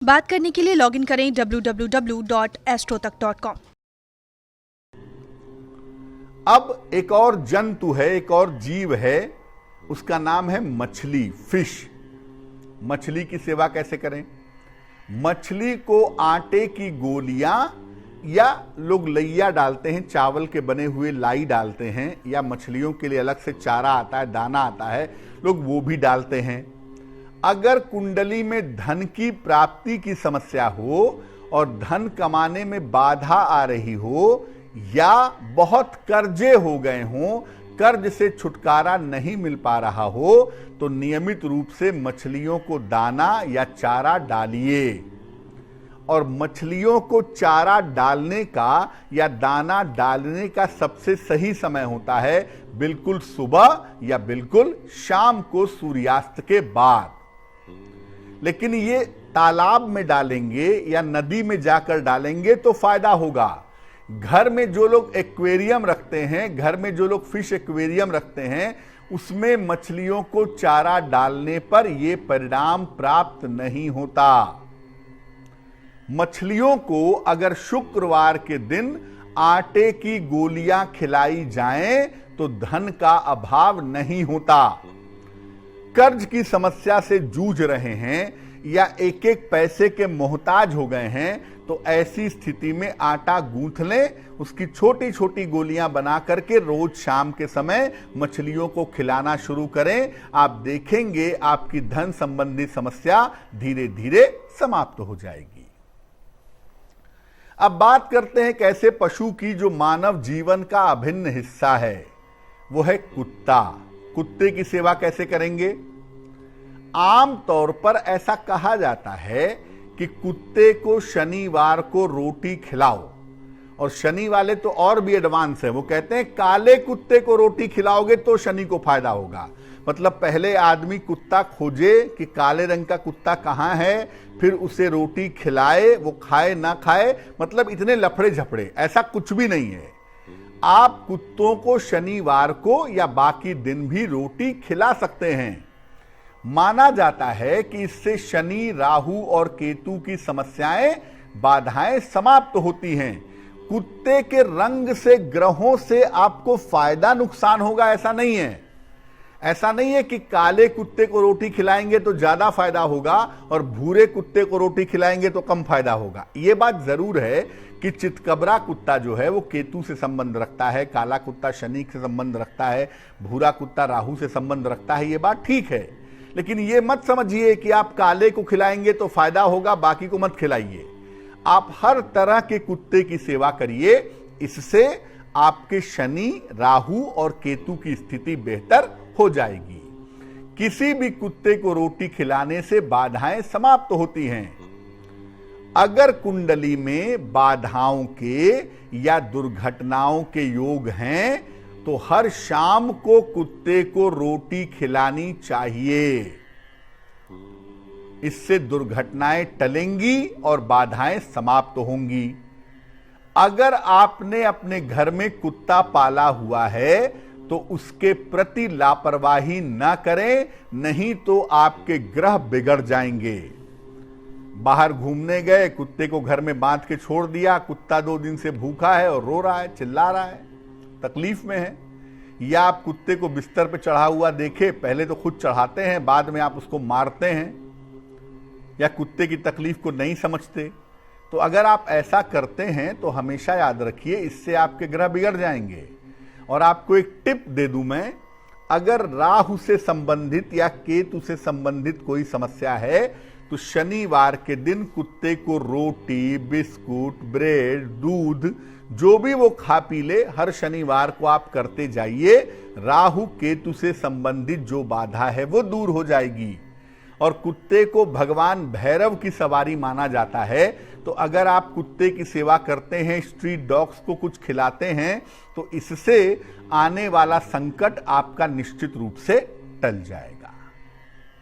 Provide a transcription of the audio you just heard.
बात करने के लिए लॉगिन करें www.astrotak.com। अब एक और जंतु है, एक और जीव है, उसका नाम है मछली, फिश। मछली की सेवा कैसे करें? मछली को आटे की गोलियां या लोग लैया डालते हैं, चावल के बने हुए लाई डालते हैं, या मछलियों के लिए अलग से चारा आता है, दाना आता है, लोग वो भी डालते हैं। अगर कुंडली में धन की प्राप्ति की समस्या हो और धन कमाने में बाधा आ रही हो, या बहुत कर्जे हो गए हों, कर्ज से छुटकारा नहीं मिल पा रहा हो, तो नियमित रूप से मछलियों को दाना या चारा डालिए। और मछलियों को चारा डालने का या दाना डालने का सबसे सही समय होता है बिल्कुल सुबह या बिल्कुल शाम को सूर्यास्त के बाद। लेकिन ये तालाब में डालेंगे या नदी में जाकर डालेंगे तो फायदा होगा। घर में जो लोग एक्वेरियम रखते हैं, घर में जो लोग फिश एक्वेरियम रखते हैं, उसमें मछलियों को चारा डालने पर यह परिणाम प्राप्त नहीं होता। मछलियों को अगर शुक्रवार के दिन आटे की गोलियां खिलाई जाएं तो धन का अभाव नहीं होता। कर्ज की समस्या से जूझ रहे हैं या एक एक पैसे के मोहताज हो गए हैं, तो ऐसी स्थिति में आटा गूंथ लें, उसकी छोटी छोटी गोलियां बना करके रोज शाम के समय मछलियों को खिलाना शुरू करें। आप देखेंगे आपकी धन संबंधी समस्या धीरे धीरे समाप्त हो जाएगी। अब बात करते हैं कैसे पशु की जो मानव जीवन का अभिन्न हिस्सा है, वो है कुत्ता। कुत्ते की सेवा कैसे करेंगे? आम तौर पर ऐसा कहा जाता है कि कुत्ते को शनिवार को रोटी खिलाओ, और शनि वाले तो और भी एडवांस है, वो कहते हैं काले कुत्ते को रोटी खिलाओगे तो शनि को फायदा होगा। मतलब पहले आदमी कुत्ता खोजे कि काले रंग का कुत्ता कहां है, फिर उसे रोटी खिलाए, वो खाए ना खाए, मतलब इतने लफड़े झपड़े, ऐसा कुछ भी नहीं है। आप कुत्तों को शनिवार को या बाकी दिन भी रोटी खिला सकते हैं। माना जाता है कि इससे शनि, राहु और केतु की समस्याएं, बाधाएं समाप्त होती हैं। कुत्ते के रंग से, ग्रहों से आपको फायदा नुकसान होगा ऐसा नहीं है। ऐसा नहीं है कि काले कुत्ते को रोटी खिलाएंगे तो ज्यादा फायदा होगा और भूरे कुत्ते को रोटी खिलाएंगे तो कम फायदा होगा। यह बात जरूर है कि चितकबरा कुत्ता जो है वो केतु से संबंध रखता है, काला कुत्ता शनि से संबंध रखता है, भूरा कुत्ता राहु से संबंध रखता है, ये बात ठीक है। लेकिन ये मत समझिए कि आप काले को खिलाएंगे तो फायदा होगा, बाकी को मत खिलाइए। आप हर तरह के कुत्ते की सेवा करिए, इससे आपके शनि, राहु और केतु की स्थिति बेहतर हो जाएगी। किसी भी कुत्ते को रोटी खिलाने से बाधाएं समाप्त होती हैं। अगर कुंडली में बाधाओं के या दुर्घटनाओं के योग हैं, तो हर शाम को कुत्ते को रोटी खिलानी चाहिए। इससे दुर्घटनाएं टलेंगी और बाधाएं समाप्त होंगी। अगर आपने अपने घर में कुत्ता पाला हुआ है तो उसके प्रति लापरवाही ना करें, नहीं तो आपके ग्रह बिगड़ जाएंगे। बाहर घूमने गए, कुत्ते को घर में बांध के छोड़ दिया, कुत्ता 2 दिन से भूखा है और रो रहा है, चिल्ला रहा है, तकलीफ में है। या आप कुत्ते को बिस्तर पे चढ़ा हुआ देखे, पहले तो खुद चढ़ाते हैं, बाद में आप उसको मारते हैं, या कुत्ते की तकलीफ को नहीं समझते, तो अगर आप ऐसा करते हैं तो हमेशा याद रखिए इससे आपके ग्रह बिगड़ जाएंगे। और आपको एक टिप दे दूं मैं, अगर राहु से संबंधित या केतु से संबंधित कोई समस्या है तो शनिवार के दिन कुत्ते को रोटी, बिस्कुट, ब्रेड, दूध, जो भी वो खा पी ले, हर शनिवार को आप करते जाइए। राहु केतु से संबंधित जो बाधा है वो दूर हो जाएगी। और कुत्ते को भगवान भैरव की सवारी माना जाता है, तो अगर आप कुत्ते की सेवा करते हैं, स्ट्रीट डॉग्स को कुछ खिलाते हैं, तो इससे आने वाला संकट आपका निश्चित रूप से टल जाएगा।